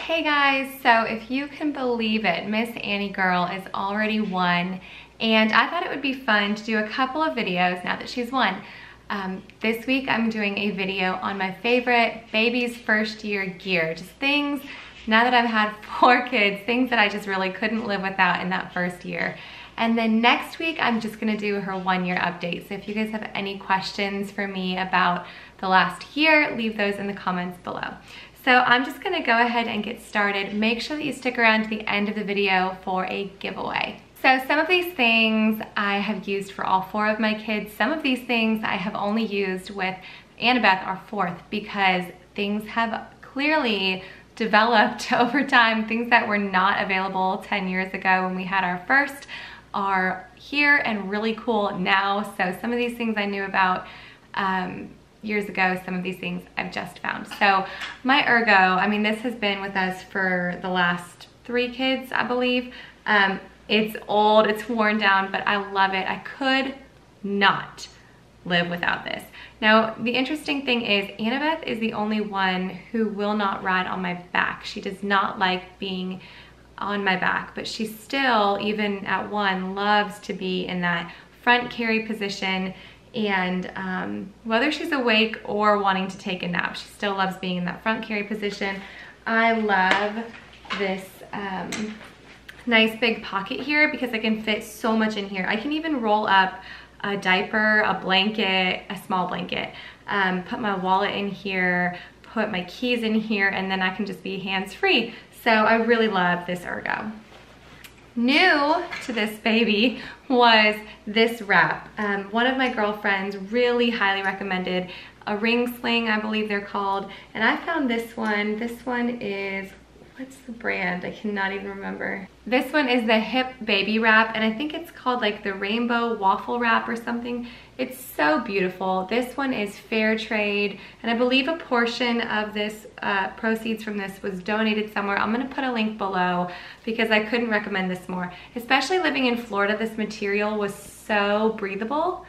Hey guys, so if you can believe it, Miss Annie Girl is already 1, and I thought it would be fun to do a couple of videos now that she's 1. This week I'm doing a video on my favorite baby's first year gear, just things, now that I've had 4 kids, things that I just really couldn't live without in that first year. And then next week I'm just gonna do her 1-year update. So if you guys have any questions for me about the last year, leave those in the comments below. So I'm just gonna go ahead and get started. Make sure that you stick around to the end of the video for a giveaway. So some of these things I have used for all 4 of my kids. Some of these things I have only used with Annabeth, our 4th, because things have clearly developed over time. Things that were not available 10 years ago when we had our first are here and really cool now. So some of these things I knew about years ago, some of these things I've just found. So my Ergo, I mean, this has been with us for the last 3 kids, I believe. It's old, it's worn down, but I love it. I could not live without this. Now, the interesting thing is Annabeth is the only one who will not ride on my back. She does not like being on my back, but she still, even at 1, loves to be in that front carry position. And whether she's awake or wanting to take a nap, she still loves being in that front carry position. I love this nice big pocket here because I can fit so much in here. I can even roll up a diaper, a blanket, a small blanket, put my wallet in here, put my keys in here, and then I can just be hands-free. So I really love this Ergo. New to this baby was this wrap. One of my girlfriends really highly recommended a ring sling, I believe they're called, and I found this one. This one is, what's the brand? I cannot even remember. This one is the Hip Baby Wrap, and I think it's called like the Rainbow Waffle Wrap or something. It's so beautiful. This one is fair trade, and I believe a portion of this proceeds from this was donated somewhere. I'm gonna put a link below because I couldn't recommend this more. Especially living in Florida, this material was so breathable.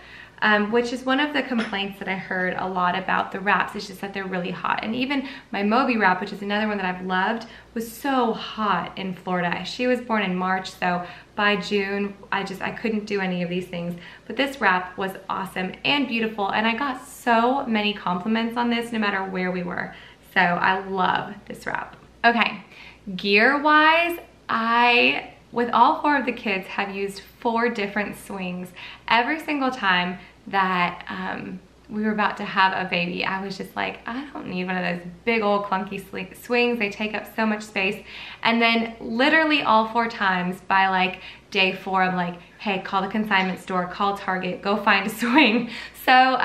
Which is one of the complaints that I heard a lot about the wraps. It's just that they're really hot. And even my Moby wrap, which is another one that I've loved, was so hot in Florida. She was born in March, so by June, I couldn't do any of these things. But this wrap was awesome and beautiful, and I got so many compliments on this no matter where we were. So I love this wrap. Okay, gear-wise, with all 4 of the kids, have used 4 different swings. Every single time that we were about to have a baby, I was just like, I don't need one of those big old clunky swings. They take up so much space. And then literally all 4 times by like day 4, I'm like, hey, call the consignment store, call Target, go find a swing. So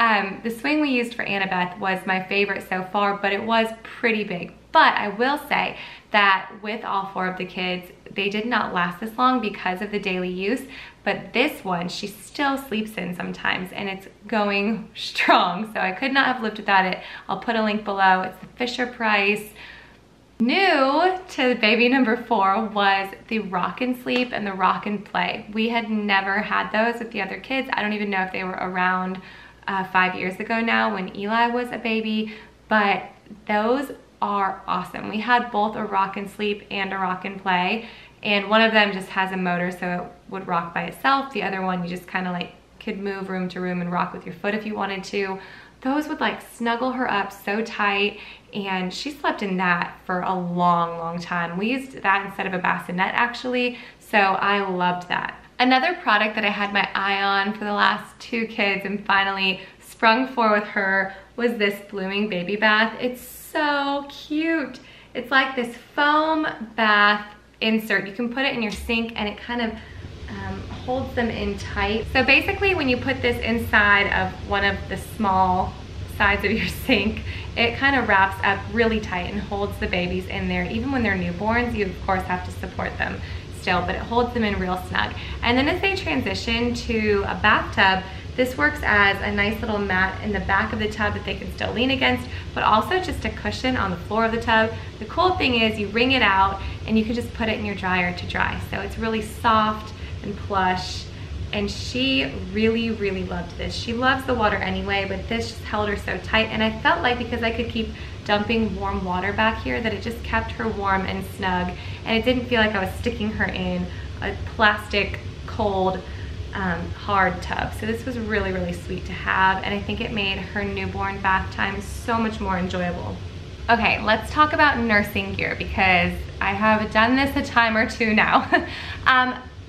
the swing we used for Annabeth was my favorite so far, but it was pretty big. But I will say that with all 4 of the kids, they did not last this long because of the daily use, but this one she still sleeps in sometimes, and it's going strong, so I could not have lived without it. I'll put a link below. It's the Fisher Price. New to baby number 4 was the Rock and Sleep and the Rock and Play. We had never had those with the other kids. I don't even know if they were around 5 years ago now when Eli was a baby, but those are awesome. We had both a Rock and Sleep and a Rock and Play, and one of them just has a motor so it would rock by itself. The other one you just kind of like could move room to room and rock with your foot if you wanted to. Those would like snuggle her up so tight, and she slept in that for a long time. We used that instead of a bassinet actually, so I loved that. Another product that I had my eye on for the last 2 kids and finally sprung for with her was this blooming baby bath. It's so cute. It's like this foam bath insert. You can put it in your sink and it kind of holds them in tight. So basically when you put this inside of one of the small sides of your sink, it kind of wraps up really tight and holds the babies in there. Even when they're newborns, you of course have to support them still, but it holds them in real snug. And then as they transition to a bathtub, this works as a nice little mat in the back of the tub that they can still lean against, but also just a cushion on the floor of the tub. The cool thing is you wring it out and you can just put it in your dryer to dry. So it's really soft and plush and she really, really loved this. She loves the water anyway, but this just held her so tight, and I felt like because I could keep dumping warm water back here that it just kept her warm and snug, and it didn't feel like I was sticking her in a plastic, cold, hard tub. So this was really, really sweet to have, and I think it made her newborn bath time so much more enjoyable. Okay, let's talk about nursing gear because I have done this a time or two now.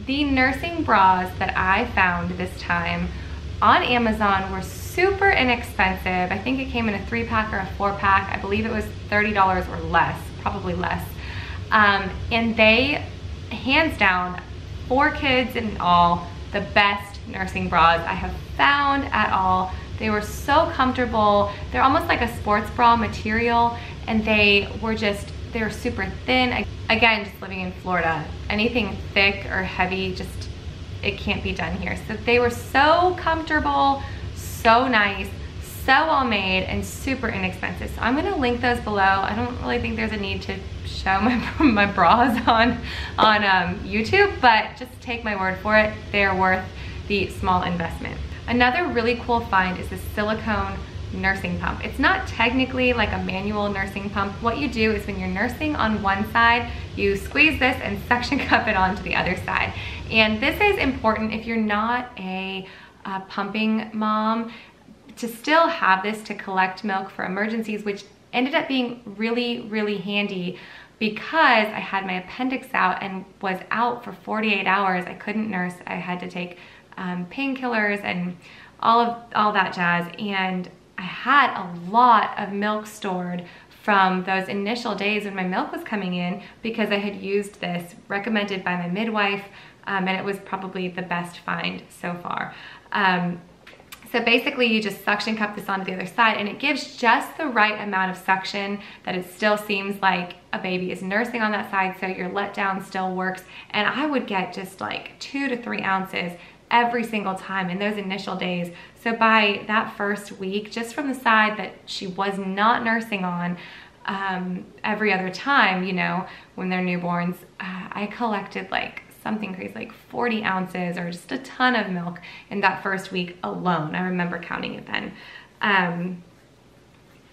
The nursing bras that I found this time on Amazon were super inexpensive. I think it came in a 3-pack or a 4-pack. I believe it was $30 or less, probably less. And they, hands down, 4 kids in all, the best nursing bras I have found at all. They were so comfortable. They're almost like a sports bra material, and they were super thin. Again, just living in Florida, anything thick or heavy, just, it can't be done here. So they were so comfortable, so nice, so well made, and super inexpensive. So I'm gonna link those below. I don't really think there's a need to show my bras on YouTube, but just take my word for it. They're worth the small investment. Another really cool find is the silicone nursing pump. It's not technically like a manual nursing pump. What you do is when you're nursing on one side, you squeeze this and suction cup it onto the other side. And this is important if you're not a pumping mom, to still have this to collect milk for emergencies, which ended up being really, really handy because I had my appendix out and was out for 48 hours. I couldn't nurse. I had to take painkillers and all that jazz, and I had a lot of milk stored from those initial days when my milk was coming in because I had used this recommended by my midwife, and it was probably the best find so far. So basically you just suction cup this onto the other side, and it gives just the right amount of suction that it still seems like a baby is nursing on that side, so your letdown still works. And I would get just like 2 to 3 ounces every single time in those initial days. So by that first week, just from the side that she was not nursing on every other time, you know, when they're newborns, I collected like something crazy, like 40 ounces or just a ton of milk in that first week alone. I remember counting it then.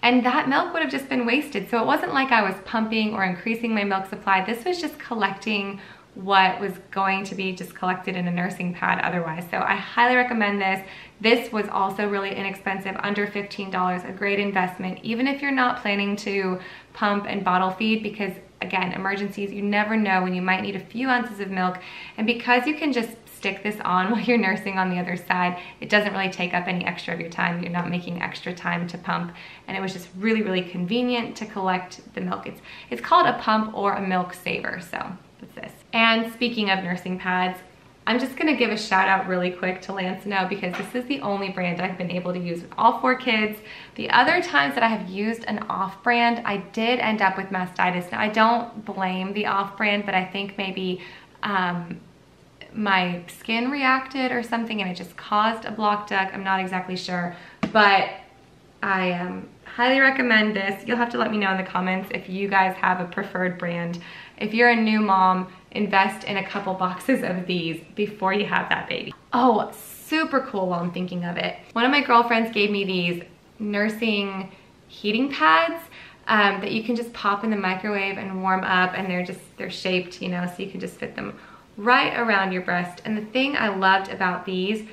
And that milk would have just been wasted. So it wasn't like I was pumping or increasing my milk supply. This was just collecting what was going to be just collected in a nursing pad otherwise. So I highly recommend this. This was also really inexpensive, under $15, a great investment, even if you're not planning to pump and bottle feed, because again, emergencies, you never know when you might need a few ounces of milk. And because you can just stick this on while you're nursing on the other side, it doesn't really take up any extra of your time. You're not making extra time to pump. And it was just really, really convenient to collect the milk. It's called a pump or a milk saver. So that's this. And speaking of nursing pads, I'm just gonna give a shout out really quick to Lance now because this is the only brand I've been able to use with all 4 kids. The other times that I have used an off-brand, I did end up with mastitis. Now I don't blame the off-brand, but I think maybe my skin reacted or something and it just caused a blocked duct. I'm not exactly sure, but I highly recommend this. You'll have to let me know in the comments if you guys have a preferred brand. If you're a new mom, invest in a couple boxes of these before you have that baby. Oh, super cool while I'm thinking of it. One of my girlfriends gave me these nursing heating pads that you can just pop in the microwave and warm up, and they're shaped, you know, so you can just fit them right around your breast. And the thing I loved about these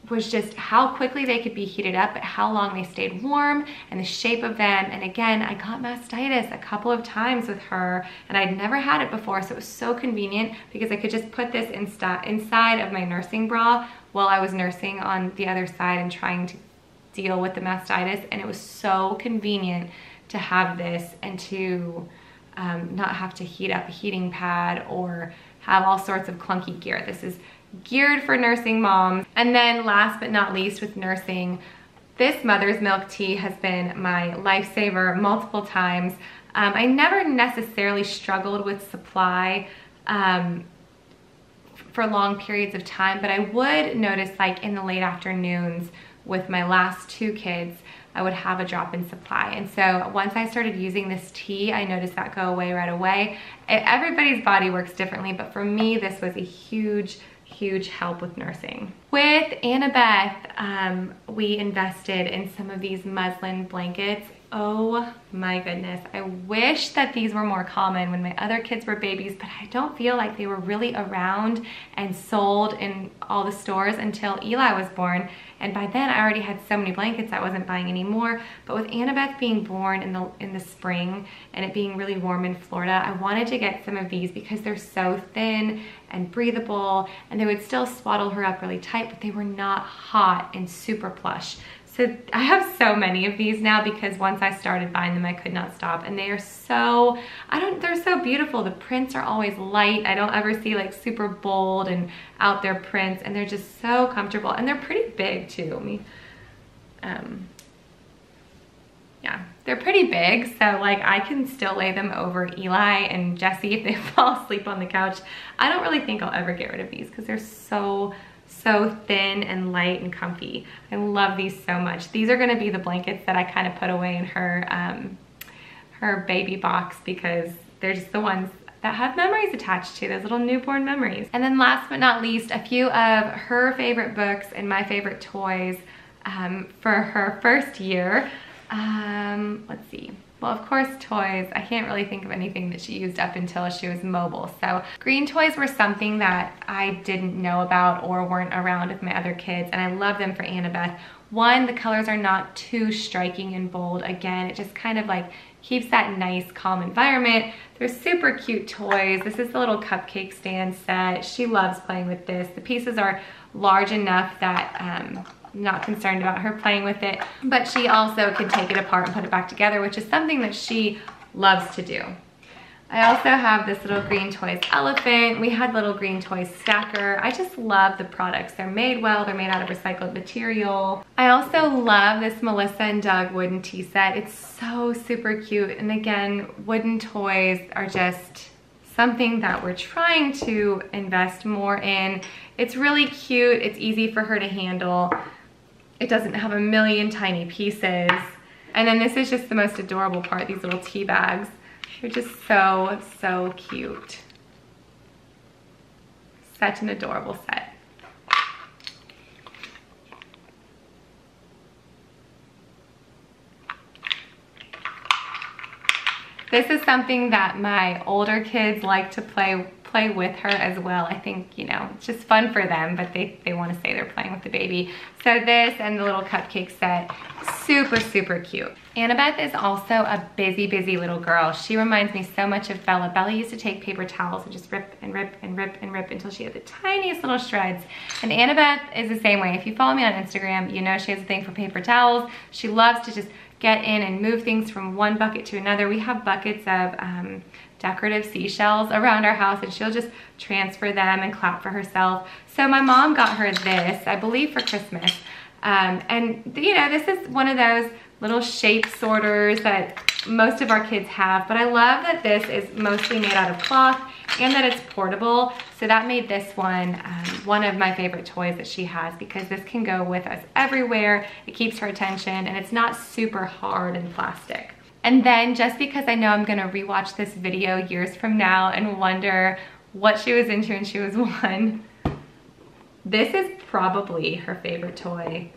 was just how quickly they could be heated up, but how long they stayed warm and the shape of them. And again, I got mastitis a couple of times with her and I'd never had it before. So it was so convenient because I could just put this inside of my nursing bra while I was nursing on the other side and trying to deal with the mastitis. And it was so convenient to have this and to not have to heat up a heating pad or have all sorts of clunky gear. This is geared for nursing moms. And then last but not least with nursing, this mother's milk tea has been my lifesaver multiple times. I never necessarily struggled with supply for long periods of time, but I would notice like in the late afternoons with my last 2 kids, I would have a drop in supply. And so once I started using this tea, I noticed that go away right away. Everybody's body works differently, but for me, this was a huge huge help with nursing. With Annabeth, we invested in some of these muslin blankets. Oh my goodness. I wish that these were more common when my other kids were babies, but I don't feel like they were really around and sold in all the stores until Eli was born. And by then I already had so many blankets I wasn't buying any more. But with Annabeth being born in the spring and it being really warm in Florida, I wanted to get some of these because they're so thin and breathable, and they would still swaddle her up really tight, but they were not hot and super plush. So I have so many of these now because once I started buying them, I could not stop. And they are so, they're so beautiful. The prints are always light. I don't ever see like super bold and out there prints, and they're just so comfortable. And they're pretty big too. Yeah, they're pretty big. So like I can still lay them over Eli and Jesse if they fall asleep on the couch. I don't really think I'll ever get rid of these because they're so thin and light and comfy. I love these so much. These are gonna be the blankets that I kind of put away in her her baby box because they're just the ones that have memories attached to, those little newborn memories. And then last but not least, a few of her favorite books and my favorite toys for her first year. Let's see. Well, of course, toys. I can't really think of anything that she used up until she was mobile. So green toys were something that I didn't know about or weren't around with my other kids, and I love them for Annabeth. One, the colors are not too striking and bold. Again, it just kind of like keeps that nice, calm environment. They're super cute toys. This is the little cupcake stand set. She loves playing with this. The pieces are large enough that I'm not concerned about her playing with it, but she also can take it apart and put it back together, which is something that she loves to do. I also have this little green toys elephant. We had little green toys stacker. I just love the products. They're made well. They're made out of recycled material. I also love this Melissa and Doug wooden tea set. It's so super cute. And again, wooden toys are just something that we're trying to invest more in. It's really cute. It's easy for her to handle. It doesn't have a million tiny pieces. And then this is just the most adorable part, these little tea bags. They're just so cute. Such an adorable set. This is something that my older kids like to play with her as well. I think, you know, it's just fun for them, but they want to say they're playing with the baby. So this and the little cupcake set, super cute. Annabeth is also a busy little girl. She reminds me so much of Bella. Bella used to take paper towels and just rip and rip and rip and rip until she had the tiniest little shreds. And Annabeth is the same way. If you follow me on Instagram, you know she has a thing for paper towels. She loves to just get in and move things from one bucket to another. We have buckets of decorative seashells around our house, and she'll just transfer them and clap for herself. So my mom got her this, I believe for Christmas. And you know, this is one of those little shape sorters that most of our kids have, but I love that this is mostly made out of cloth and that it's portable. So that made this one one of my favorite toys that she has, because this can go with us everywhere. It keeps her attention and it's not super hard and plastic. And then just because I know I'm gonna rewatch this video years from now and wonder what she was into when she was 1, this is probably her favorite toy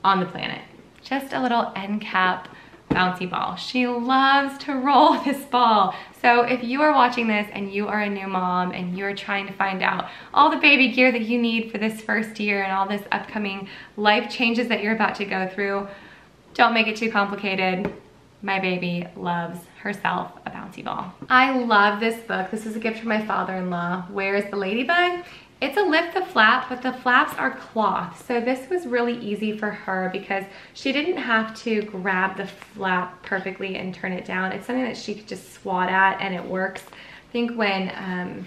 on the planet. Just a little end cap bouncy ball. She loves to roll this ball. So if you are watching this and you are a new mom and you're trying to find out all the baby gear that you need for this first year and all this upcoming life changes that you're about to go through, don't make it too complicated. My baby loves herself a bouncy ball. I love this book. This is a gift from my father-in-law. Where is the Ladybug? It's a lift the flap, but the flaps are cloth. So this was really easy for her because she didn't have to grab the flap perfectly and turn it down. It's something that she could just swat at and it works. I think when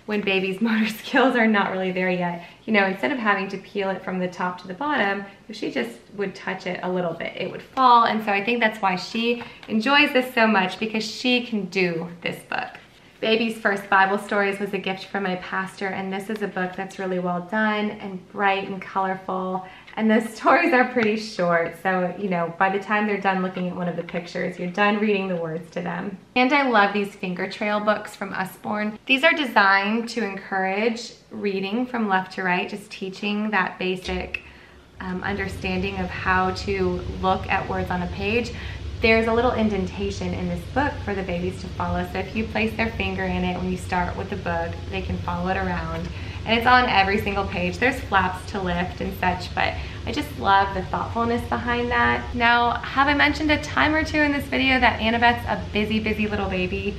baby's motor skills are not really there yet, you know, instead of having to peel it from the top to the bottom, if she just would touch it a little bit, it would fall. And so I think that's why she enjoys this so much, because she can do this book. Baby's First Bible Stories was a gift from my pastor, and this is a book that's really well done and bright and colorful, And the stories are pretty short, so you know, by the time they're done looking at one of the pictures, you're done reading the words to them. And I love these finger trail books from Usborne. These are designed to encourage reading from left to right, just teaching that basic understanding of how to look at words on a page. There's a little indentation in this book for the babies to follow, so if you place their finger in it when you start with the book, they can follow it around. And it's on every single page. There's flaps to lift and such, but I just love the thoughtfulness behind that. Now, have I mentioned a time or two in this video that Annabeth's a busy, busy little baby?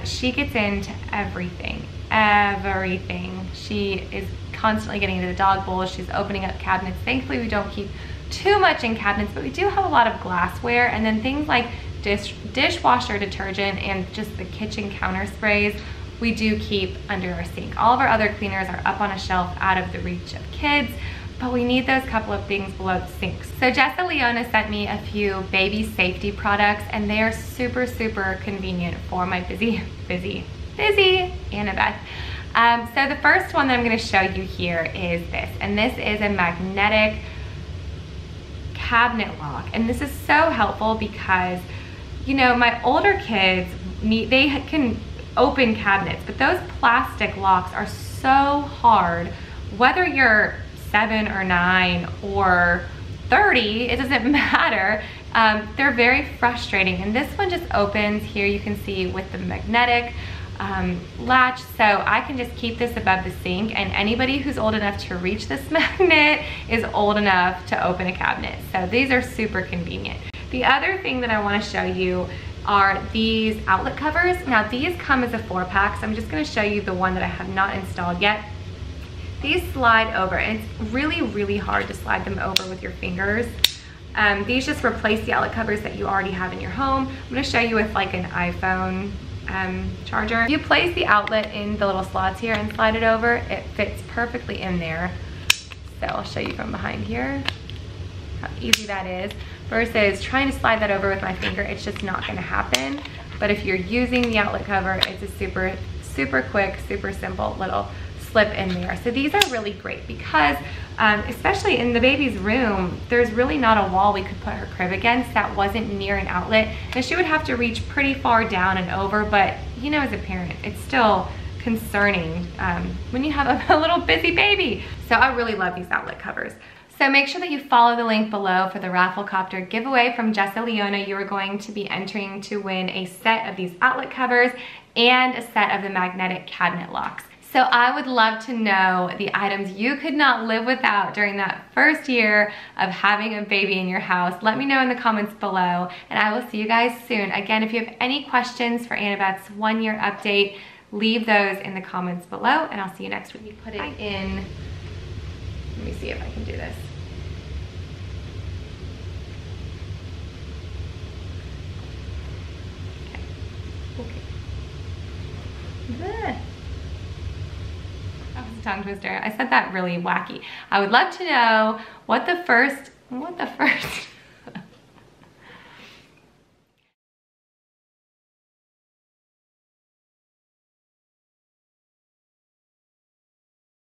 She gets into everything, everything. She is constantly getting into the dog bowl. She's opening up cabinets. Thankfully, we don't keep too much in cabinets, but we do have a lot of glassware, and then things like dishwasher detergent and just the kitchen counter sprays we do keep under our sink. All of our other cleaners are up on a shelf out of the reach of kids, but we need those couple of things below the sinks. So Jessa Leona sent me a few baby safety products, and they are super, super convenient for my busy Annabeth. So the first one that I'm gonna show you here is this, and this is a magnetic cabinet lock. And this is so helpful because, you know, my older kids, they can open cabinets, but those plastic locks are so hard. Whether you're 7 or 9 or 30, it doesn't matter. They're very frustrating, and this one just opens here, you can see, with the magnetic latch, so I can just keep this above the sink, and anybody who's old enough to reach this magnet is old enough to open a cabinet. So these are super convenient. The other thing that I want to show you are these outlet covers. Now these come as a 4-pack, so I'm just going to show you the one that I have not installed yet. These slide over, and it's really, really hard to slide them over with your fingers. These just replace the outlet covers that you already have in your home. I'm going to show you with like an iPhone charger. You place the outlet in the little slots here and slide it over, it fits perfectly in there. So I'll show you from behind here how easy that is, versus trying to slide that over with my finger. It's just not going to happen. But if you're using the outlet cover, it's a super, super quick, super simple little slip in there. So these are really great because especially in the baby's room, there's really not a wall we could put her crib against that wasn't near an outlet. And she would have to reach pretty far down and over, but you know, as a parent, it's still concerning when you have a little busy baby. So I really love these outlet covers. So make sure that you follow the link below for the Rafflecopter giveaway from Jessa Leona. You are going to be entering to win a set of these outlet covers and a set of the magnetic cabinet locks. So I would love to know the items you could not live without during that first year of having a baby in your house. Let me know in the comments below, and I will see you guys soon. Again, if you have any questions for Annabeth's 1-year update, leave those in the comments below, and I'll see you next week. Put it in, let me see if I can do this. Okay. That was a tongue twister. I said that really wacky. I would love to know what the first